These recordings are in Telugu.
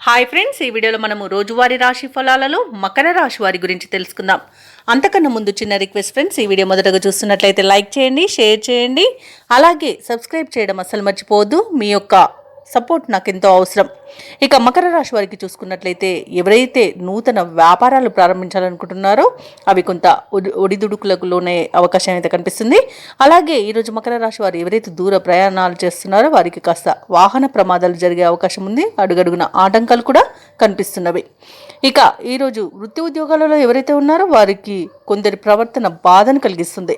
హాయ్ ఫ్రెండ్స్, ఈ వీడియోలో మనము రోజువారీ రాశి ఫలాలలో మకర రాశి వారి గురించి తెలుసుకుందాం. అంతకన్నా ముందు చిన్న రిక్వెస్ట్ ఫ్రెండ్స్, ఈ వీడియో మొదటగా చూస్తున్నట్లయితే లైక్ చేయండి, షేర్ చేయండి, అలాగే సబ్స్క్రైబ్ చేయడం అస్సలు మర్చిపోవద్దు. మీ యొక్క సపోర్ట్ నాకు ఎంతో అవసరం. ఇక మకర రాశి వారికి చూసుకున్నట్లయితే ఎవరైతే నూతన వ్యాపారాలు ప్రారంభించాలనుకుంటున్నారో అవి కొంత ఒడిదుడుకులకు లోనే అవకాశం అయితే కనిపిస్తుంది. అలాగే ఈరోజు మకర రాశి వారు ఎవరైతే దూర ప్రయాణాలు చేస్తున్నారో వారికి కాస్త వాహన ప్రమాదాలు జరిగే అవకాశం ఉంది. అడుగడుగున ఆటంకాలు కూడా కనిపిస్తున్నవి. ఇక ఈరోజు వృత్తి ఉద్యోగాలలో ఎవరైతే ఉన్నారో వారికి కొందరి ప్రవర్తన బాధను కలిగిస్తుంది.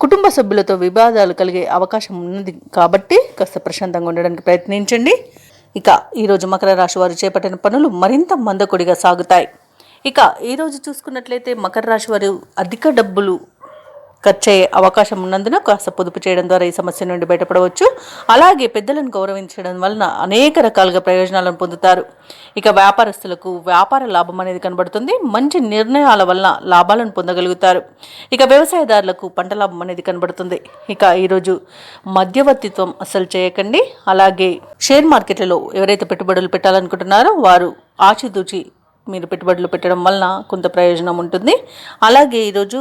కుటుంబ సభ్యులతో వివాదాలు కలిగే అవకాశం ఉన్నది కాబట్టి కాస్త ప్రశాంతంగా ఉండడానికి ప్రయత్నించండి. ఇక ఈరోజు మకర రాశి వారు చేపట్టిన పనులు మరింత మందకొడిగా సాగుతాయి. ఇక ఈరోజు చూసుకున్నట్లయితే మకర రాశి వారు అధిక డబ్బులు ఖర్చయ్యే అవకాశం ఉన్నందున కాస్త పొదుపు చేయడం ద్వారా ఈ సమస్య నుండి బయటపడవచ్చు. అలాగే పెద్దలను గౌరవించడం వలన అనేక రకాలుగా ప్రయోజనాలను పొందుతారు. ఇక వ్యాపారస్తులకు వ్యాపార లాభం అనేది కనబడుతుంది. మంచి నిర్ణయాల వలన లాభాలను పొందగలుగుతారు. ఇక వ్యవసాయదారులకు పంట లాభం అనేది కనబడుతుంది. ఇక ఈరోజు మధ్యవర్తిత్వం అస్సలు చేయకండి. అలాగే షేర్ మార్కెట్లలో ఎవరైతే పెట్టుబడులు పెట్టాలనుకుంటున్నారో వారు ఆచితూచి మీరు పెట్టుబడులు పెట్టడం వలన కొంత ప్రయోజనం ఉంటుంది. అలాగే ఈరోజు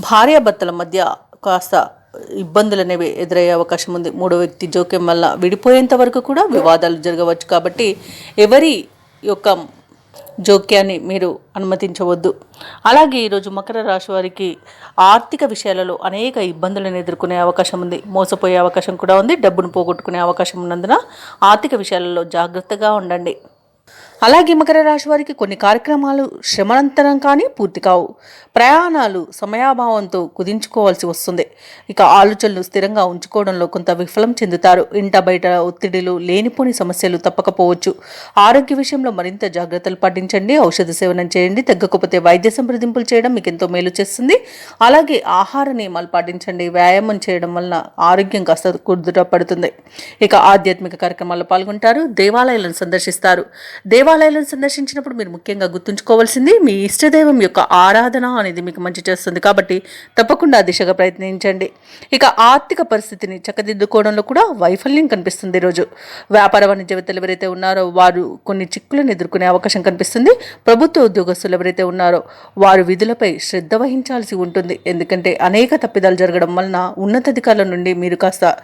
భార్యాభర్తల మధ్య కాస్త ఇబ్బందులు అనేవి ఎదురయ్యే అవకాశం ఉంది. మూడో వ్యక్తి జోక్యం వల్ల విడిపోయేంత వరకు కూడా వివాదాలు జరగవచ్చు. కాబట్టి ఎవరి యొక్క జోక్యాన్ని మీరు అనుమతించవద్దు. అలాగే ఈరోజు మకర రాశి వారికి ఆర్థిక విషయాలలో అనేక ఇబ్బందులను ఎదుర్కొనే అవకాశం ఉంది. మోసపోయే అవకాశం కూడా ఉంది. డబ్బును పోగొట్టుకునే అవకాశం ఉన్నందున ఆర్థిక విషయాలలో జాగ్రత్తగా ఉండండి. అలాగే మకర రాశి వారికి కొన్ని కార్యక్రమాలు శ్రమనంతరం కానీ పూర్తి కావు. ప్రయాణాలు సమయాభావంతో కుదించుకోవాల్సి వస్తుంది. ఇక ఆలోచనలు స్థిరంగా ఉంచుకోవడంలో కొంత విఫలం చెందుతారు. ఇంట బయట ఒత్తిడిలు, లేనిపోని సమస్యలు తప్పకపోవచ్చు. ఆరోగ్య విషయంలో మరింత జాగ్రత్తలు పాటించండి. ఔషధ సేవనం చేయండి. తగ్గకపోతే వైద్య సంప్రదింపులు చేయడం మీకు ఎంతో మేలు చేస్తుంది. అలాగే ఆహార నియమాలు పాటించండి. వ్యాయామం చేయడం వలన ఆరోగ్యం కాస్త కుదుటపడుతుంది. ఇక ఆధ్యాత్మిక కార్యక్రమాల్లో పాల్గొంటారు. దేవాలయాలను సందర్శిస్తారు. దేవాలయాలను సందర్శించినప్పుడు మీరు ముఖ్యంగా గుర్తుంచుకోవాల్సింది మీ ఇష్టదైవం యొక్క ఆరాధన అనేది మీకు మంచి చేస్తుంది. కాబట్టి తప్పకుండా ఆ దిశగా ప్రయత్నించండి. ఇక ఆర్థిక పరిస్థితిని చక్కదిద్దుకోవడంలో కూడా వైఫల్యం కనిపిస్తుంది. ఈరోజు వ్యాపార వాణిజ్యవేత్తలు ఎవరైతే ఉన్నారో వారు కొన్ని చిక్కులను ఎదుర్కొనే అవకాశం కనిపిస్తుంది. ప్రభుత్వ ఉద్యోగస్తులు ఎవరైతే ఉన్నారో వారు విధులపై శ్రద్ధ వహించాల్సి ఉంటుంది. ఎందుకంటే అనేక తప్పిదాలు జరగడం వలన ఉన్నతాధికారుల నుండి మీరు కాస్త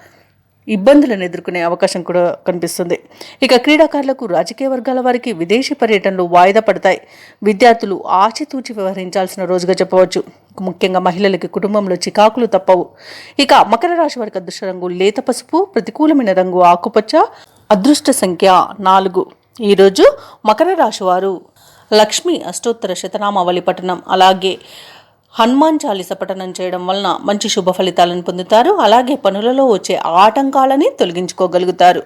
ఇబ్బందులను ఎదుర్కొనే అవకాశం కూడా కనిపిస్తుంది. ఇక క్రీడాకారులకు, రాజకీయ వర్గాల వారికి విదేశీ పర్యటనలు వాయిదా పడతాయి. విద్యార్థులు ఆచితూచి వ్యవహరించాల్సిన రోజుగా చెప్పవచ్చు. ముఖ్యంగా మహిళలకి కుటుంబంలో చికాకులు తప్పవు. ఇక మకర రాశి వారికి అదృష్ట రంగు లేత పసుపు, ప్రతికూలమైన రంగు ఆకుపచ్చ, అదృష్ట సంఖ్య 4. ఈరోజు మకర రాశి వారు లక్ష్మీ అష్టోత్తర శతనామావళి పఠనం అలాగే హనుమాన్ చాలీస పఠనం చేయడం వలన మంచి శుభ ఫలితాలను పొందుతారు. అలాగే పనులలో వచ్చే ఆటంకాలని తొలగించుకోగలుగుతారు.